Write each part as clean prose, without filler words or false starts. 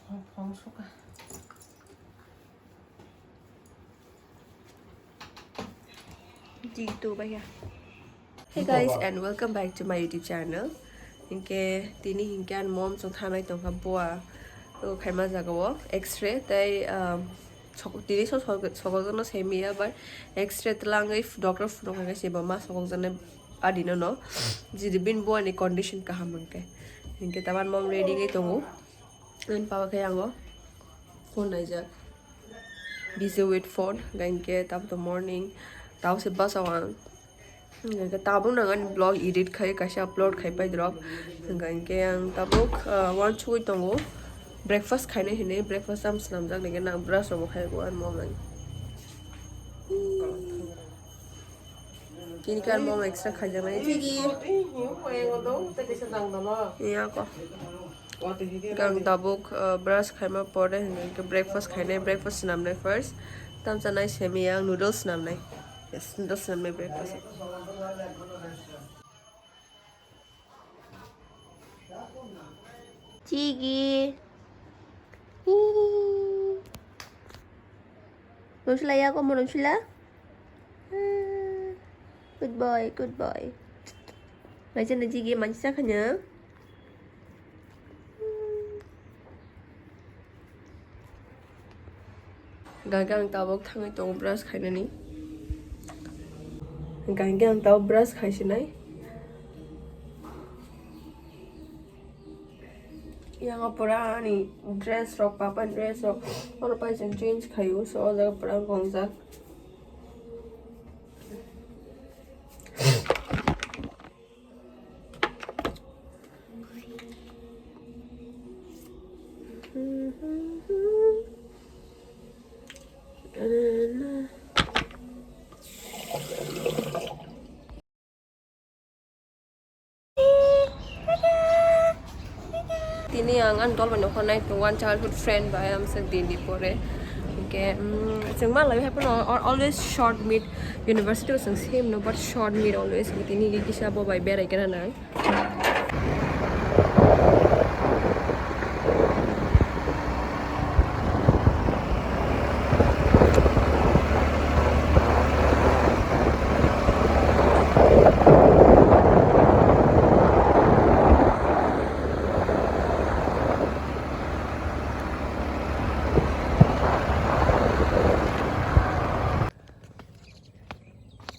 Hey guys, and welcome back to my YouTube channel. Inke tini hinke an mom song thanai tong ka boa to khaima jagawo X-ray tai tini so sokojno semia but X-ray tlang if doctor phone ka seba ma sokojne adino no jidibin boa ni condition ka hamangke hinke taban mom ready ngai tongo and papa kayango phone nai jak busy with phone ganke tap the morning taw se bus awang Nga tabung nangan blog edit khai kasha upload khai pai drop nga ke ang tabuk one chui tongo breakfast khaine hine breakfast am snam jak ne na brush ro khai go an mom nang kini kan mom extra khai jang nai tigi ya ko gang tabuk brush khai ma pore hine ke breakfast khaine breakfast nam nai first tam chanai semi yang noodles nam nai yes noodles nam nai breakfast Chigi. Nonsula ya ko mo nonsula? Good boy, good boy. Macam na Chigi mansa kanya. Gagang tabok thangai tong brush khaina ni. Gagang tab brush khaisinai. Yang apura ni dress rock papa dress rock or pa change khayu so the apura gongja Tini ang antol mano ko night one childhood friend by am sa dili pore okay singma labi happen always short meet university was same no but short meet always tini gi kisa bo by bear ikana na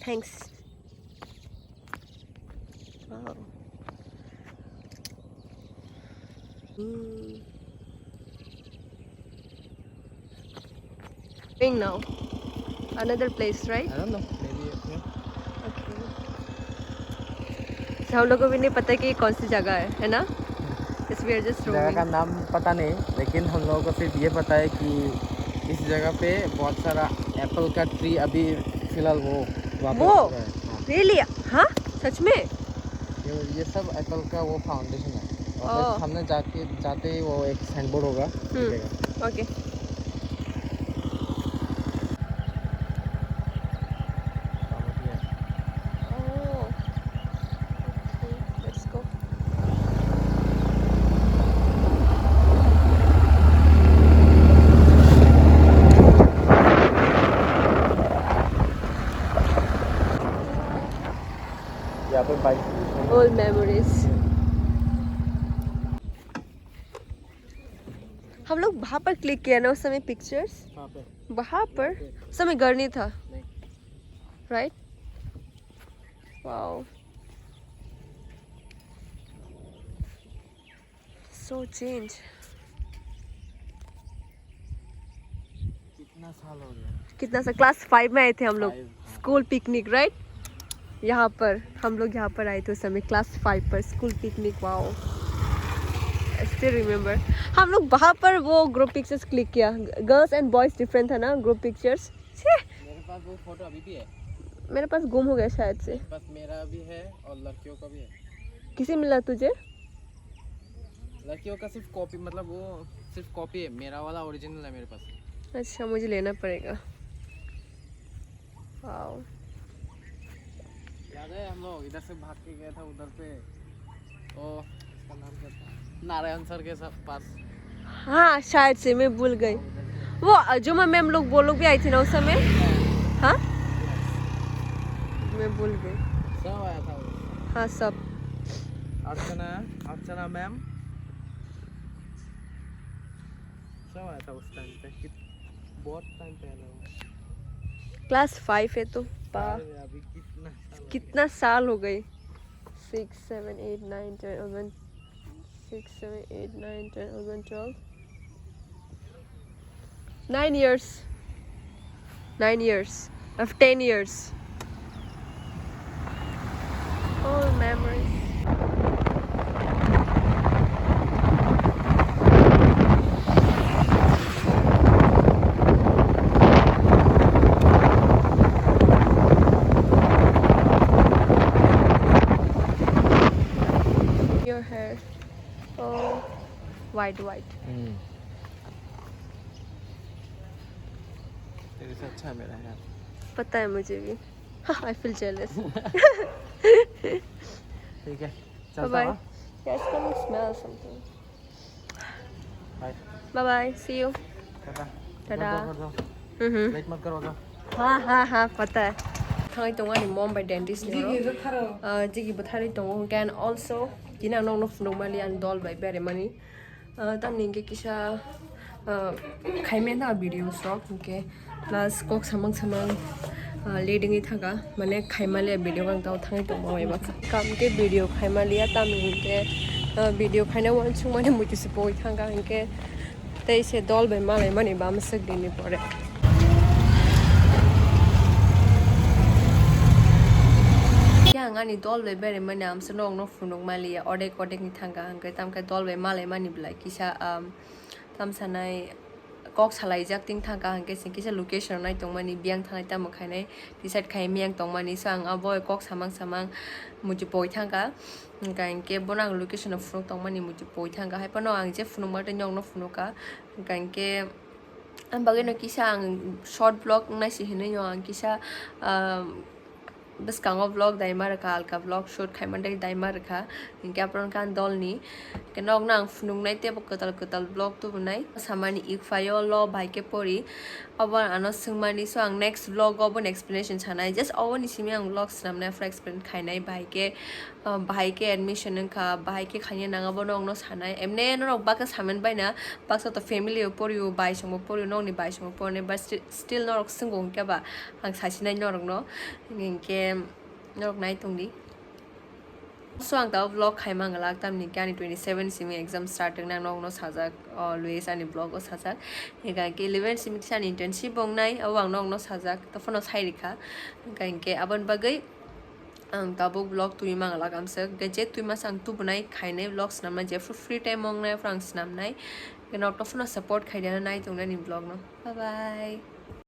Thanks. Wow. Now, another place, right? I don't know. Maybe yeah. Okay. So हम लोगों को भी नहीं पता कि कौन सी जगह है ना? Yes, we are just roaming. जगह का नाम पता नहीं, लेकिन हम लोगों को सिर्फ ये पता है कि इस जगह पे बहुत सारा एप्पल का ट्री अभी फिलहाल वो Really? हाँ? सच में? ये सब एप्पल का वो फाउंडेशन है। और हमने जाते ही वो एक साइन बोर्ड होगा। Okay. Old memories. हम लोग वहाँ पर क्लिक किया ना उस समय पिक्चर्स वहाँ पर उस समय घर नहीं था राइट वाओ सो चेंज कितना सा क्लास 5 में आए थे हम लोग स्कूल पिकनिक राइट यहाँ पर हम लोग यहाँ पर आए थे उस समय क्लास 5 पर school picnic wow still remember हम लोग वहाँ पर वो ग्रुप पिक्चर्स क्लिक किया गर्ल्स एंड बॉयज डिफरेंट था ना ग्रुप पिक्चर्स मेरे पास वो फोटो अभी भी है मेरे पास गुम हो गया शायद से बस मेरा भी है और लड़कियों का भी है किसी मिला तुझे लड़कियों का सिर्फ कॉपी मतलब वो सिर्फ कॉपी है मेरा वाला ओरिजिनल है मेरे पास अच्छा मुझे लेना पड़ेगा वाओ याद है हम लोग इधर से भाग के गए था उधर पे ओ उसका नाम क्या था नारायण सर के पास हाँ शायद से मैं भूल गई वो जो मैम लोग वो लोग भी आई थी ना उस समय हाँ मैं भूल गई सब आया था वो। हाँ सब अर्चना अर्चना मैम सब आया था उस टाइम पे बहुत टाइम पहले वो क्लास 5 है तो अरे अभी कितना साल हो गए 6 7 8 9 10 11 6 7 8 9 10 11 12 9 years 9 years of 10 years all memories your hair all white तेरे से अच्छा है मेरा यार पता है मुझे भी I feel jealous ठीक है bye चलता bye हूँ yeah it's coming smell something bye bye bye see you tata tada late मत करो हाँ पता है thang tong ani mom by dentist ni jigi bathari tong can also kina no no mali and doll by very money tam ninge kisha khaime na video shop ke plus kok samang leading it thaga mane khaimale video kang tau thang tong ma ba kam ke video khaimale ya tam ninge video khaina wan chung mane muti se poi thanga ke tei se doll by male mani ba masak dini pore yang ani dol be bere mane am se nong no funung malia ode ni thanga angkai tam kai dol be male mani blai kisa tam sanai kok salai jak ting thanga angkai sing kisa location nai tong mani biang thangai tam khai nai decide khai miang tong mani sang aboy kok samang muji poi thanga angkai ke bonang location of funung tong mani muji poi thanga hai pano ang je funung mate nyong no funuka angkai ke am bagay no kisa ang short vlog nai si hinai yo ang kisa बस Congo vlog दाइमा रखा हल्का vlog shoot खाई Monday दाइमा रखा इनके अपन कान दल नी के नग ना फुनुंग नाइ ते कतल व्लॉग तो बनाई सामानी इक फायो लो भाई के परी अब आनो संगमानी सो आं नेक्स्ट व्लॉग अब एक्सप्लेनेशन छानाय जस्ट अवन इसिमे आं व्लॉग सामने फ्रा एक्सप्लेन खाइनाय भाई के एडमिशन का भाई के खाइने नांगा बनो नो सानाय एमने नो बाका सामन बायना बाक्सा तो फैमिली परियो बाय संग परियो नोनि बाय संग परने बट स्टिल नो संगो के बा आं सासिनाय नो इनके नरक नाय तंगदी so ang tao vlog khai mangalak tam ni kani 27 simi exam starting na nong no sajak luis ani vlog o sajak ega ke 11 simi san internship bong nai awang nong no sajak to phono sai rikha ga ke aban bagai ang tabo vlog tui mangalak amsa ga je tui ma sang tu bunai khainai vlogs namna je free time mong nai frang snam nai ke no to phono support khai dana nai tong na ni vlog no bye bye